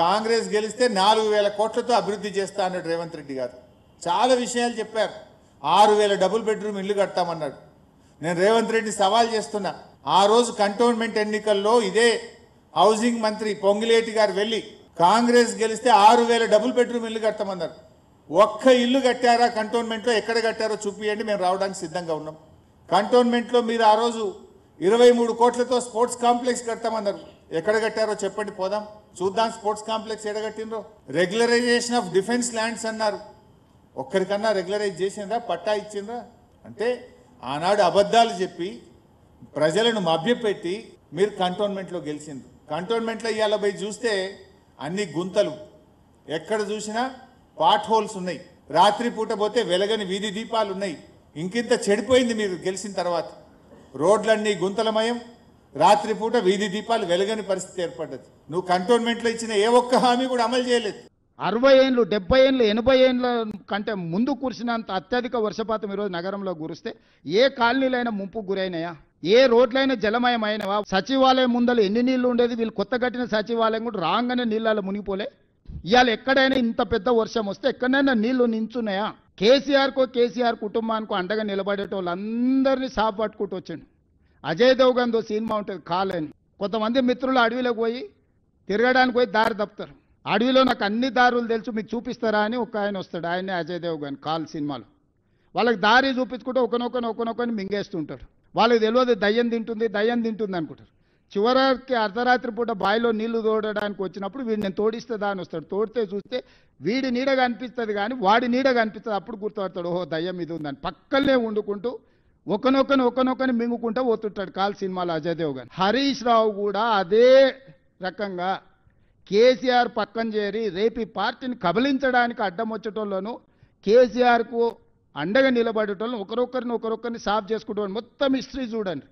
కాంగ్రెస్ గెలిస్తే 4000 కోట్లతో అభివృద్ధి చేస్తా అన్నాడు రేవంత్ రెడ్డి గారు. చాలా విషయాలు చెప్పారు. 6000 డబుల్ బెడ్రూమ్ ఇల్లు కడతామన్నాడు. నేను రేవంత్ రెడ్డి సవాల్ చేస్తున్నా, ఆ రోజు కంటోన్మెంట్ ఎన్నికల్లో ఇదే హౌసింగ్ మంత్రి పొంగిలేటి గారు వెళ్ళి కాంగ్రెస్ గెలిస్తే 6000 డబుల్ బెడ్రూమ్ ఇల్లు కడతామన్నారు. ఒక్క ఇల్లు కట్టారా కంటోన్మెంట్లో? ఎక్కడ కట్టారో చూపియండి, మేము రావడానికి సిద్ధంగా ఉన్నాం. కంటోన్మెంట్లో మీరు ఆ రోజు 23 కోట్లతో స్పోర్ట్స్ కాంప్లెక్స్ కడతామన్నారు. ఎక్కడ కట్టారో చెప్పండి, పోదాం చూద్దాం. స్పోర్ట్స్ కాంప్లెక్స్ ఎక్కడ కట్టినరో. రెగ్యులరైజేషన్ ఆఫ్ డిఫెన్స్ ల్యాండ్స్ అన్నారు. ఒక్కరికన్నా రెగ్యులరైజ్ చేసిండ్రా? పట్టా ఇచ్చిండ్రా? అంటే ఆనాడు అబద్ధాలు చెప్పి ప్రజలను మభ్యపెట్టి మీరు కంటోన్మెంట్లో గెలిచిండ్రు. కంటోన్మెంట్లో ఇవాళ పోయి చూస్తే అన్ని గుంతలు, ఎక్కడ చూసినా పాట్ హోల్స్ ఉన్నాయి. రాత్రి పూట పోతే వెలగని వీధి దీపాలు ఉన్నాయి. ఇంకింత చెడిపోయింది మీరు గెలిచిన తర్వాత. రోడ్లన్నీ గుంతలమయం, రాత్రిపూట వీధి దీపాలు వెలగని పరిస్థితి ఏర్పడ్డది. నువ్వు కంటోన్మెంట్లో ఇచ్చిన ఏ ఒక్క హామీ కూడా అమలు చేయలేదు. 60 ఏళ్ళు 70 ఏళ్ళు 80 ఏళ్ళ కంటే ముందు కురిసినంత అత్యధిక వర్షపాతం ఈరోజు నగరంలో కురిస్తే ఏ కాలనీలైనా ముంపుకు గురైనాయా? ఏ రోడ్లైనా జలమయమైనవా? సచివాలయం ముందలు ఎన్ని నీళ్లు ఉండేది? వీళ్ళు కొత్త కట్టిన సచివాలయం కూడా రాగానే నీళ్ళలో మునిగిపోలే. ఇవాళ ఎక్కడైనా ఇంత పెద్ద వర్షం వస్తే ఎక్కడైనా నీళ్లు నించున్నాయా? కేసీఆర్ కుటుంబానికి అండగా నిలబడేటోళ్ళందరినీ సాపు పట్టుకుంటూ వచ్చాడు. అజయ్ దేవగన్తో సినిమా ఉంటుంది కాలని. కొంతమంది మిత్రులు అడవిలోకి పోయి తిరగడానికి పోయి దారి తప్పుతారు. అడవిలో నాకు అన్ని దారులు తెలుసు, మీకు చూపిస్తారా అని ఒక ఆయన వస్తాడు. ఆయనే అజయ్ దేవగన్ కాల్ సినిమాలో. వాళ్ళకి దారి చూపించుకుంటూ ఒకనొకని మింగేస్తుంటారు. వాళ్ళకి తెలియదు దయ్యం తింటుంది అనుకుంటారు. చివరికి అర్ధరాత్రి పూట బావిలో నీళ్లు తోడడానికి వచ్చినప్పుడు వీడు నేను తోడిస్తుందా అని వస్తాడు. తోడితే చూస్తే వీడి నీడగా అనిపిస్తుంది కానీ వాడి నీడగా అనిపిస్తుంది. అప్పుడు గుర్తుపడతాడు, ఓహో దయ్యం ఇది ఉందని. పక్కనే వండుకుంటూ ఒకనొకని మింగుకుంటూ పోతుంటాడు కాల్ సినిమాలో అజయ్ దేవగన్. హరీష్ రావు కూడా అదే రకంగా కేసీఆర్ పక్కన చేరి రేపు ఈ పార్టీని కబలించడానికి అడ్డం వచ్చేటోళ్ళను, కేసీఆర్కు అండగా నిలబడేటోళ్ళను ఒకరొకరిని సాఫ్ చేసుకుంటూ మొత్తం హిస్టరీ చూడండి.